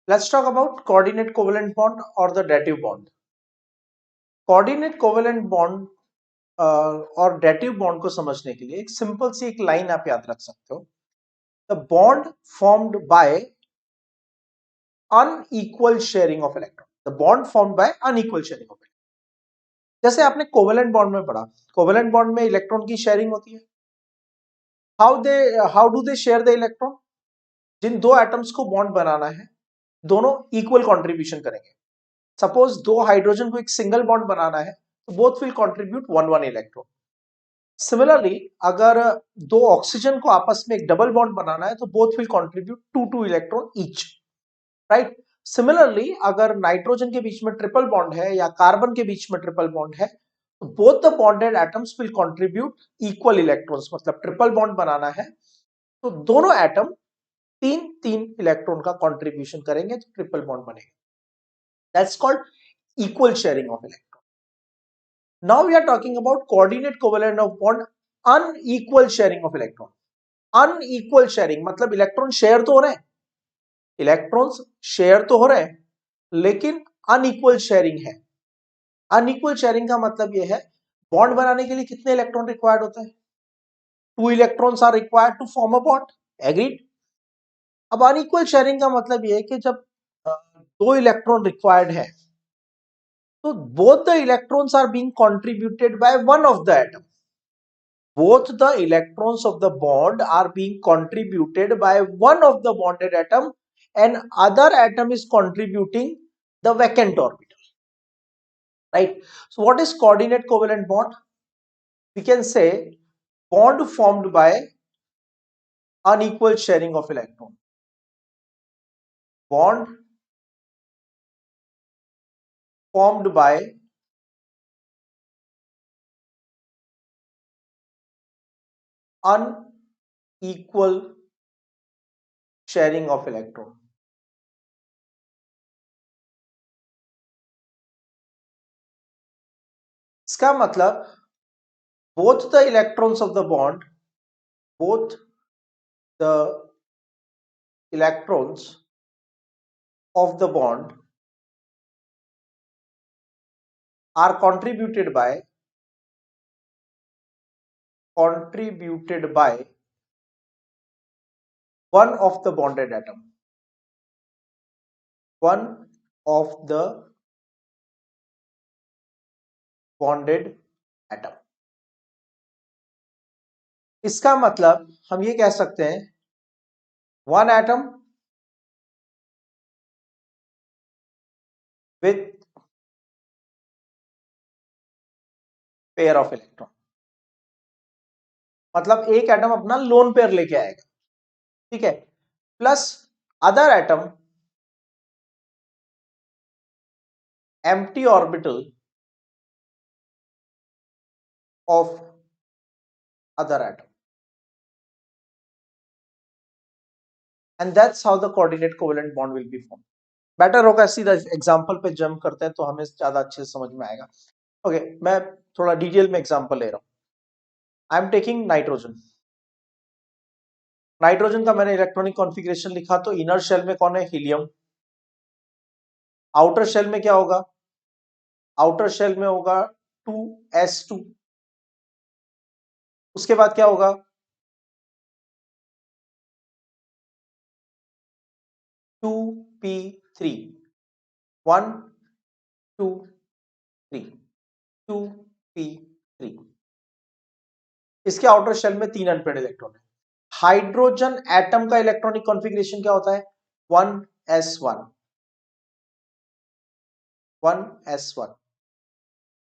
Let's talk about coordinate covalent bond or the dative bond. Coordinate covalent bond और dative bond को समझने के लिए एक सिंपल सी एक लाइन आप याद रख सकते हो. The bond formed by unequal sharing of electron. The bond formed by unequal sharing of electron. जैसे आपने कोवेलेंट बॉन्ड में पढ़ा, कोवेलेंट बॉन्ड में इलेक्ट्रॉन की शेयरिंग होती है. How do they share the electron? जिन दो एटम्स को बॉन्ड बनाना है, दोनों इक्वल कंट्रीब्यूशन करेंगे. सपोज दो हाइड्रोजन को एक सिंगल बॉन्ड बनाना है, तो both will contribute 1 electron. Similarly अगर दो ऑक्सीजन को आपस में एक डबल बॉन्ड बनाना है, तो both will contribute 2 electron each. Right. Similarly अगर नाइट्रोजन के बीच में ट्रिपल बॉन्ड है या कार्बन के बीच में ट्रिपल बॉन्ड है, तो both the bonded atoms will contribute equal electrons. मतलब ट्रिपल बॉन्ड बनाना है तो दोनों एटम 3 इलेक्ट्रॉन का कंट्रीब्यूशन करेंगे तो ट्रिपल बॉन्ड बनेगा. That's called equal sharing of electron. Now we are talking about coordinate covalent of bond unequal sharing of electron. Unequal sharing मतलब इलेक्ट्रॉन शेयर तो हो रहे हैं, इलेक्ट्रॉन्स शेयर तो हो रहे हैं, लेकिन अनइक्वल शेयरिंग है. अनइक्वल शेयरिंग का मतलब यह है बॉन्ड बनाने के लिए कितने इलेक्ट्रॉन रिक्वायर्ड होते हैं? 2 electrons are required to form a bond. Agreed. अब अनइक्वल शेयरिंग का मतलब यह है कि जब दो इलेक्ट्रॉन रिक्वायर्ड है, तो both the electrons are being contributed by one of the atom. Both the electrons of the bond are being contributed by one of the bonded atom, and other atom is contributing the vacant orbital. Right. So what is coordinate covalent bond? We can say bond formed by unequal sharing of electron. Bond formed by unequal sharing of electron. इसका मतलब both the electrons of the bond, both the electrons of the bond are contributed by one of the bonded atom. One of the bonded atom. इसका मतलब हम ये कह सकते हैं one atom with pair of electron. मतलब एक atom अपना लोन पेयर लेके आएगा. ठीक है. Plus other atom empty orbital of other atom. And that's how the coordinate covalent bond will be formed. Better होगा सीधा एग्जांपल पे जंप करते हैं तो हमें ज्यादा अच्छे से समझ में आएगा. ओके, मैं थोड़ा डिटेल में एग्जांपल ले रहा हूं. I am taking nitrogen. Nitrogen का मैंने इलेक्ट्रॉनिक कॉन्फ़िगरेशन लिखा तो इनर शेल में कौन है? हीलियम. आउटर शेल में क्या होगा? आउटर शेल में होगा 2s2. उसके बाद क्या होगा? 2p3. 1 2 3. 2p3. इसके आउटर शेल में 3 अनपेयर्ड इलेक्ट्रॉन है. हाइड्रोजन एटम का इलेक्ट्रॉनिक कॉन्फ़िगरेशन क्या होता है? 1s1. 1s1.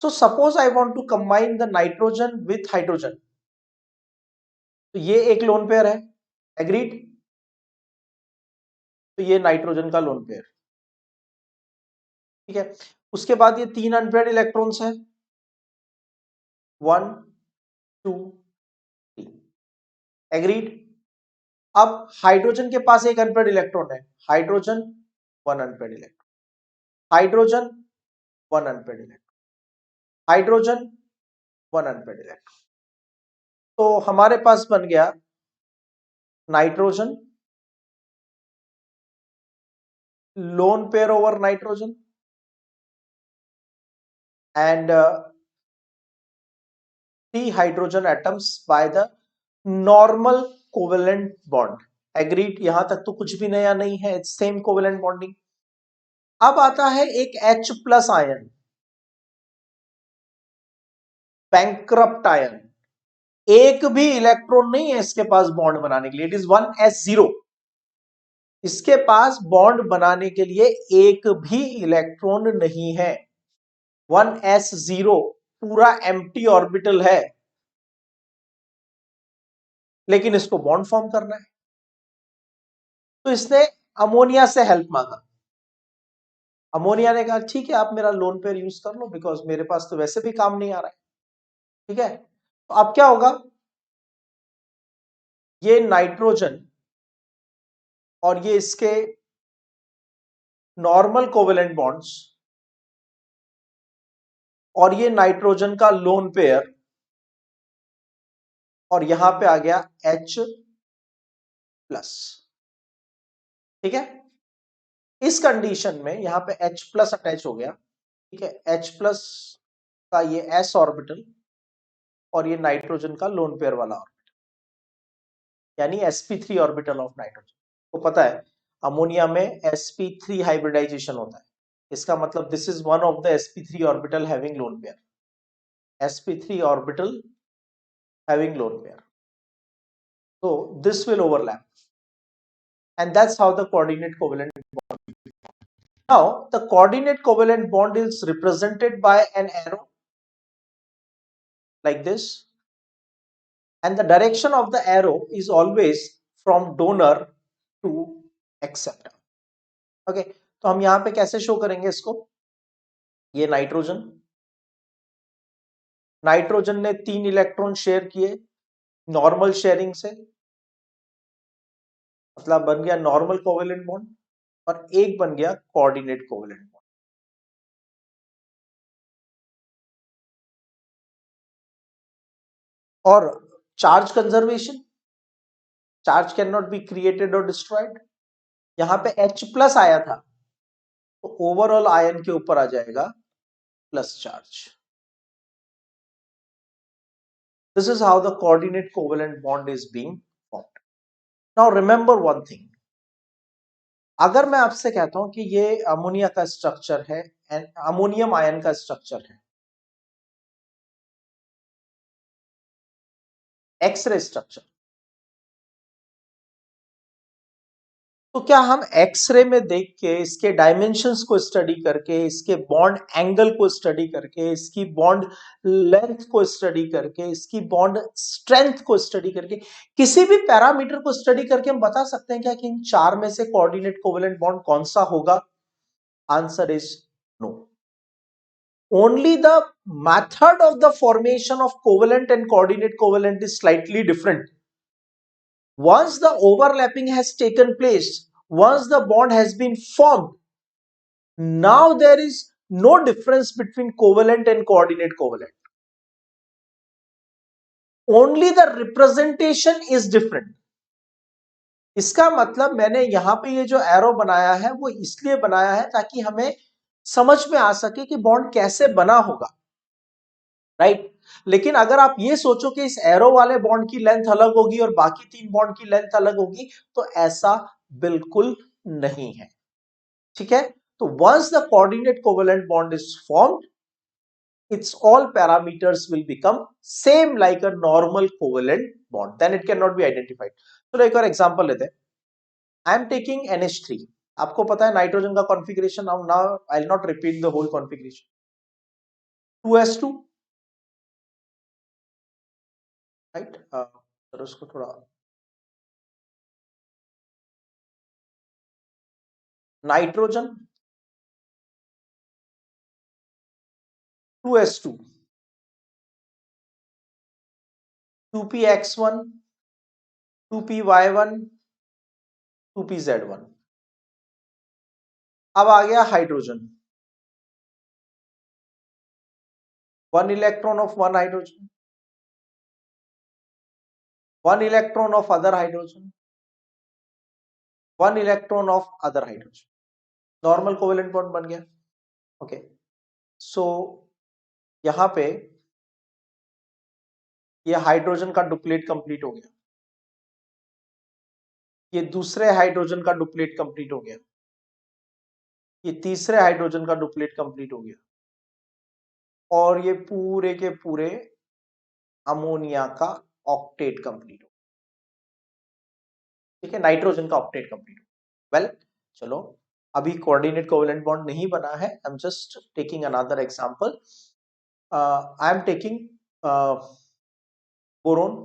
So suppose I want to combine the nitrogen with hydrogen. तो ये एक लोन पेयर है. एग्रीड. तो ये नाइट्रोजन का लोन पेयर. ठीक है. उसके बाद ये 3 अनपेयर्ड इलेक्ट्रॉन्स हैं. 1 2 3. एग्रीड. अब हाइड्रोजन के पास एक अनपेयर्ड इलेक्ट्रॉन है. Hydrogen 1 unpaired electron. Hydrogen 1 unpaired electron. Hydrogen 1 unpaired electron. तो हमारे पास बन गया nitrogen lone pair over nitrogen, and 3 hydrogen atoms by the normal covalent bond. Agreed? यहां तक तो कुछ भी नया नहीं है, it's same covalent bonding. अब आता है एक H plus ion, bankrupt ion. एक भी इलेक्ट्रॉन नहीं है इसके पास बॉन्ड बनाने के लिए, इट इज 1s0. इसके पास बॉन्ड बनाने के लिए एक भी इलेक्ट्रॉन नहीं है. 1s0 पूरा एम्प्टी ऑर्बिटल है, लेकिन इसको बॉन्ड फॉर्म करना है. तो इसने अमोनिया से हेल्प मांगा. अमोनिया ने कहा ठीक है, आप मेरा लोन पेयर यूज कर लो, बिकॉज मेरे पास तो वैसे भी काम नहीं आ रहा है. ठीक है, तो अब क्या होगा, ये नाइट्रोजन और ये इसके नॉर्मल कोवेलेंट बॉन्ड्स और ये नाइट्रोजन का लोन पेयर, और यहां पे आ गया H प्लस. ठीक है, इस कंडीशन में यहां पे H प्लस अटैच हो गया. ठीक है, H प्लस का ये s ऑर्बिटल और ये नाइट्रोजन का लोन पेयर वाला ऑर्बिटल, यानी sp3 ऑर्बिटल ऑफ नाइट्रोजन. तो पता है अमोनिया में sp3 हाइब्रिडाइजेशन होता है. इसका मतलब this is one of the sp3 orbital having lone pair. sp3 orbital having lone pair. So this will overlap, and that's how the coordinate covalent bond. Now the coordinate covalent bond is represented by an arrow like this, and the direction of the arrow is always from donor to acceptor. Okay, तो हम यहां पे कैसे show करेंगे इसको. ये nitrogen ने 3 electron share किए नॉर्मल शेयरिंग से, मतलब बन गया नॉर्मल कोवेलेंट बॉन्ड, और एक बन गया कोऑर्डिनेट कोवेलेंट बॉन्ड. और charge conservation, charge can not be created और डिस्ट्रॉयड. यहां पे H प्लस आया था, तो ओवरऑल आयन के ऊपर आ जाएगा plus charge. This is how the coordinate covalent bond is being formed. Now remember one thing, अगर मैं आपसे कहता हूं कि ये अमोनिया का स्ट्रक्चर है एंड अमोनियम आयन का स्ट्रक्चर है, एक्सरे स्ट्रक्चर, तो क्या हम एक्सरे में देख के इसके डायमेंशंस को स्टडी करके, इसके बॉन्ड एंगल को स्टडी करके, इसकी बॉन्ड लेंथ को स्टडी करके, इसकी बॉन्ड स्ट्रेंथ को स्टडी करके, किसी भी पैरामीटर को स्टडी करके हम बता सकते हैं क्या कि इन चार में से कोऑर्डिनेट कोवेलेंट बॉन्ड कौन सा होगा? Answer is no. Only the method of the formation of covalent and coordinate covalent is slightly different. Once the overlapping has taken place, once the bond has been formed, now there is no difference between covalent and coordinate covalent. Only the representation is different. इसका मतलब मैंने यहां पे ये जो arrow बनाया है वो इसलिए बनाया है ताकि हमें समझ में आ सके कि बॉन्ड कैसे बना होगा, राइट. लेकिन अगर आप ये सोचो कि इस एरो वाले बॉन्ड की लेंथ अलग होगी और बाकी 3 बॉन्ड की लेंथ अलग होगी, तो ऐसा बिल्कुल नहीं है. ठीक है, तो once the coordinate covalent bond is formed, its all parameters will become same like a normal covalent bond, then it cannot be identified. चलो एक और एग्जांपल लेते हैं. I am taking NH3. आपको पता है नाइट्रोजन का configuration. now I'll not repeat the whole configuration. 2s2, right. Sir उसको थोड़ा nitrogen 2s2, 2px1, 2py1, 2pz1. अब आ गया hydrogen, 1 electron of 1 hydrogen, 1 electron of other hydrogen, 1 electron of other hydrogen. Normal covalent bond बन गया। Okay, सो यहां पे ये hydrogen का डुप्लेट कंप्लीट हो गया, ये दूसरे हाइड्रोजन का डुप्लेट कंप्लीट हो गया, ये तीसरे हाइड्रोजन का डुप्लेट कंप्लीट हो गया, और ये पूरे के पूरे अमोनिया का ऑक्टेट कंप्लीट हो, ठीक है, नाइट्रोजन का ऑक्टेट कंप्लीट हो। वेल, चलो अभी कोऑर्डिनेट कोवेलेंट बॉन्ड नहीं बना है, I am just taking another example. I am taking boron.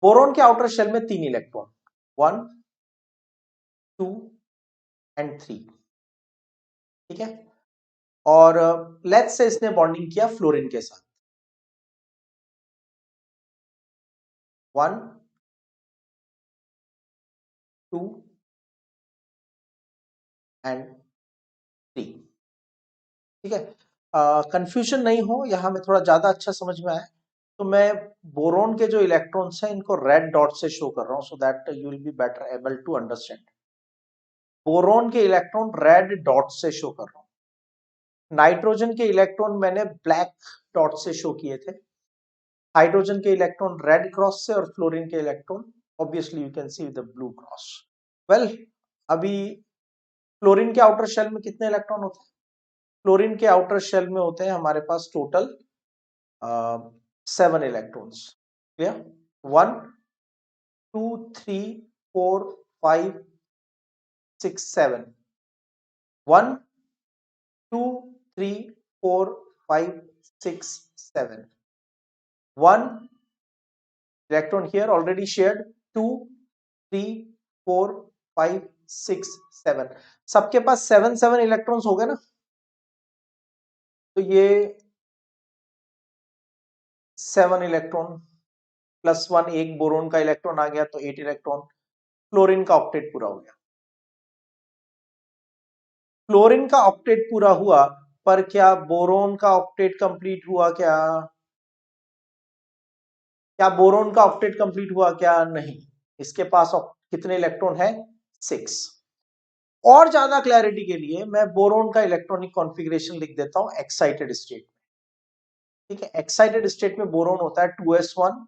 Boron के आउटर शेल में 3 इलेक्ट्रॉन, 1 2 एंड 3, ठीक है, और लेट्स से इसने बॉन्डिंग किया फ्लोरीन के साथ, 1 2 एंड 3, ठीक है। कंफ्यूजन नहीं हो, यहां में थोड़ा ज्यादा अच्छा समझ में आए, तो मैं बोरोन के जो इलेक्ट्रॉन्स हैं इनको रेड डॉट से शो कर रहा हूं, so that you will be better able to understand. Boron के इलेक्ट्रॉन रेड डॉट से शो कर रहा हूं, नाइट्रोजन के इलेक्ट्रॉन मैंने ब्लैक डॉट से शो किए थे, हाइड्रोजन के इलेक्ट्रॉन रेड क्रॉस से, और फ्लोरीन के electron obviously you can see with the blue cross. Well, अभी फ्लोरीन के आउटर शेल में कितने इलेक्ट्रॉन होते हैं? फ्लोरीन के आउटर शेल में होते हैं हमारे पास total 7 electrons, clear? 1 2 3 4 5 6 7, 1 2 3 4 5 6 7, 1 electron here already shared, 2 3 4 5 6 7, सबके पास 7 इलेक्ट्रॉन्स हो गए ना, तो ये 7 इलेक्ट्रॉन प्लस 1 एक बोरोन का इलेक्ट्रॉन आ गया, तो 8 इलेक्ट्रॉन, फ्लोरीन का ऑक्टेट पूरा हो गया। फ्लोरीन का ऑक्टेट पूरा हुआ, पर क्या बोरोन का ऑक्टेट कंप्लीट हुआ? क्या क्या बोरोन का ऑक्टेट कंप्लीट हुआ? क्या नहीं, इसके पास कितने इलेक्ट्रॉन है? 6। और ज्यादा क्लैरिटी के लिए मैं बोरोन का इलेक्ट्रॉनिक कॉन्फ़िगरेशन लिख देता हूं एक्साइटेड स्टेट, ठीक है। एक्साइटेड स्टेट में बोरोन होता है 2s1,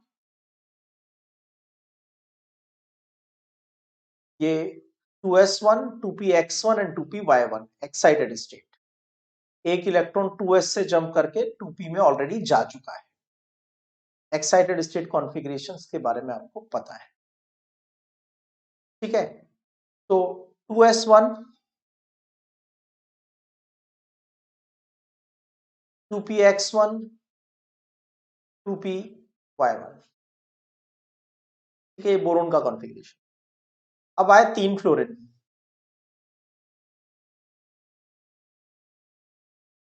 ये 2s1 2px1 and 2py1 excited state, एक इलेक्ट्रॉन 2s से जंप करके 2p में ऑलरेडी जा चुका है। एक्साइटेड स्टेट कॉन्फ़िगरेशंस के बारे में आपको पता है, ठीक है। तो 2s1 2px1 2py1, ठीक है, ये बोरोन का कॉन्फ़िगरेशन। अब आए 3 fluorine,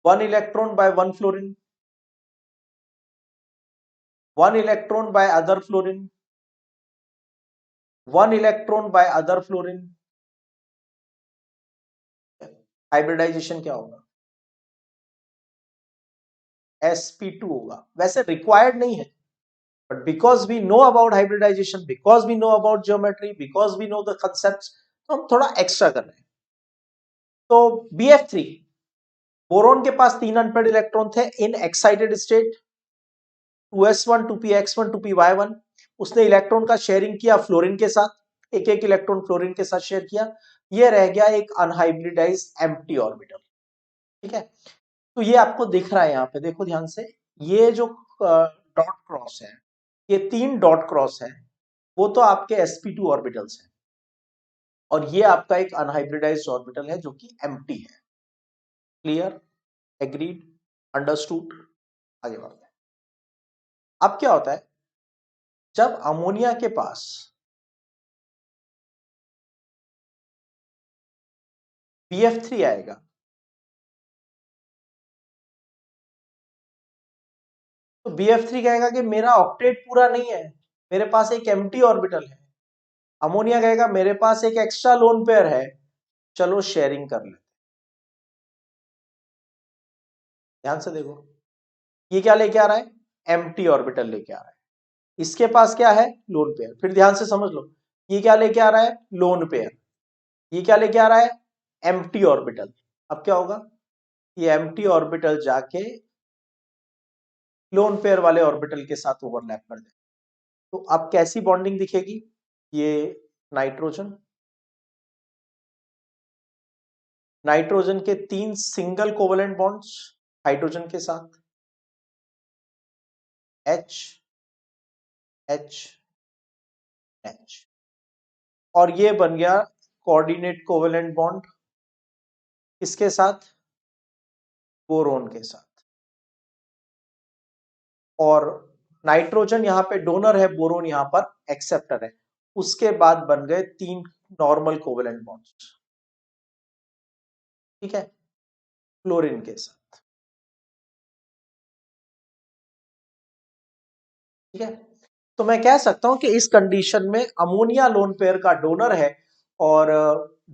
1 electron by 1 fluorine, 1 electron by other fluorine, 1 electron by other fluorine, hybridization क्या होगा? sp2 होगा। वैसे रिक्वायर्ड नहीं है, but because we know about hybridization, because we know about geometry, because we know the concepts, तो हम थोड़ा extra कर रहे हैं। तो BF3, बोरोन के पास 3 अनपेड इलेक्ट्रॉन थे in excited state, 2s1 2px1 2py1, उसने इलेक्ट्रॉन का शेयरिंग किया फ्लोरीन के साथ, एक एक इलेक्ट्रॉन फ्लोरीन के साथ शेयर किया, ये रह गया एक अनहाइब्रिडाइज्ड एम्प्टी ऑर्बिटल, ठीक है। तो ये आपको दिख रहा है यहां पे, देखो ध्यान से, ये जो डॉट क्रॉस है, ये 3 डॉट क्रॉस है, वो तो आपके sp2 ऑर्बिटल्स हैं, और ये आपका एक अनहाइब्रिडाइज्ड ऑर्बिटल है जो कि एम्प्टी है। क्लियर? एग्रीड? अंडरस्टूड? आगे बढ़ते हैं। अब क्या होता है, जब अमोनिया के पास BF3 आएगा, तो BF3 कहेगा कि मेरा ऑक्टेट पूरा नहीं है, मेरे पास एक एम्प्टी ऑर्बिटल है। अमोनिया कहेगा मेरे पास एक एक्स्ट्रा लोन पेयर है, चलो शेयरिंग कर लेते। ध्यान से देखो, ये क्या लेके आ रहा है? एम्प्टी ऑर्बिटल लेके आ रहा है। इसके पास क्या है? Lone pair. फिर ध्यान से समझ लो, ये क्या लेके आ रहा है? Lone pair. ये क्या लेके आ रहा है, एम्प्टी ऑर्बिटल। अब क्या होगा, ये एम्प्टी ऑर्बिटल जाके लोन पेयर वाले ऑर्बिटल के साथ ओवरलैप कर जाए। तो अब कैसी बॉन्डिंग दिखेगी, ये नाइट्रोजन, नाइट्रोजन के 3 सिंगल कोवेलेंट बॉन्ड्स हाइड्रोजन के साथ, H H H, और ये बन गया कोऑर्डिनेट कोवेलेंट बॉन्ड किसके साथ, बोरोन के साथ। और नाइट्रोजन यहां पे डोनर है, बोरोन यहां पर एक्सेप्टर है। उसके बाद बन गए 3 नॉर्मल कोवेलेंट बॉन्ड्स, ठीक है, क्लोरीन के साथ, ठीक है। तो मैं कह सकता हूं कि इस कंडीशन में अमोनिया लोन पेयर का डोनर है और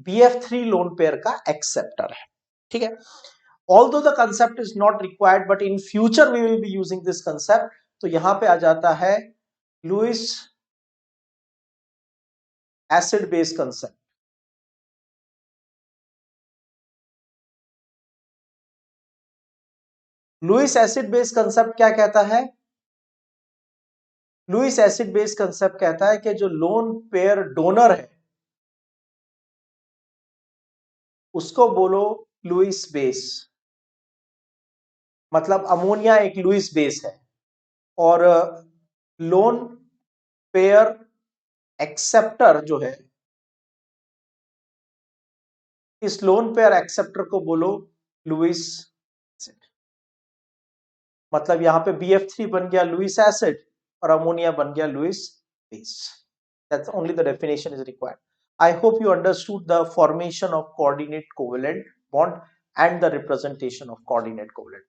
BF3 लोन पेयर का एक्सेप्टर है, ठीक है। Although the concept is not required, but in future we will be using this concept. तो यहां पे आ जाता है Lewis acid base concept. Lewis acid base concept क्या कहता है, लुईस एसिड बेस कंसेप्ट कहता है कि जो लोन पेयर डोनर है उसको बोलो लुईस बेस, मतलब अमोनिया एक लुईस बेस है, और लोन पेयर एक्सेप्टर जो है, इस लोन पेयर एक्सेप्टर को बोलो लुईस एसिड। मतलब यहां पे BF3 बन गया लुईस एसिड और अमोनिया बन गया Lewis base. That's only the definition is required. I hope you understood the formation of coordinate covalent bond and the representation of coordinate covalent